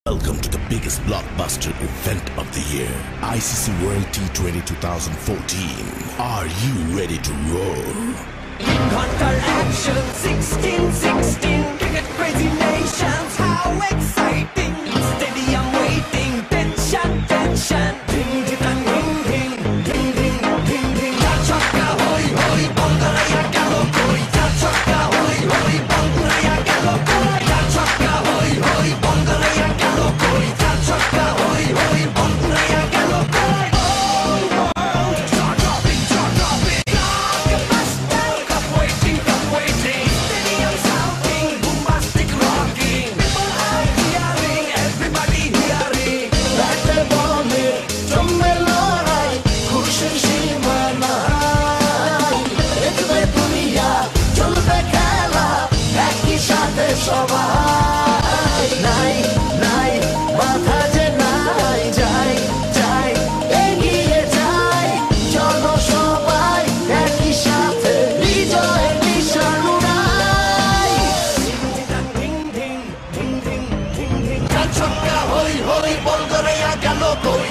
Welcome to the biggest blockbuster event of the year, ICC World T20 2014. Are you ready to roll? Hunter action 16-16, cricket crazy nations, how exciting! Stadium waiting, tension, tension. Ding ding ding ding ding ding ding ding. Chaka hoy hoy, Bangalaya galo koi. Chaka hoy hoy, Bangalaya galo koi. Chaka hoy hoy, Bangalaya galo koi. Chaka hoy hoy, Bangalaya galo koi. Oh world, jaw dropping, jaw dropping. Blockbuster, cup waiting, cup waiting. Stadium shouting, bombastic rocking. People are cheering, everybody hearing. Batte bole, জমবে লড়াই, খুশির সীমা নাই। দেখবে দুনিয়া, চলবে খেলা, একই সাথে সবাই। নাই নাই মাথা যে নাই, যাই যাই এগিয়ে যাই। চলো সবাই একই সাথে বিজয় নিশান উড়াই। ধিং ধিং ধিং ধিং ধিং ধিং। ছক্কা হই হই, বল করে গেল কই।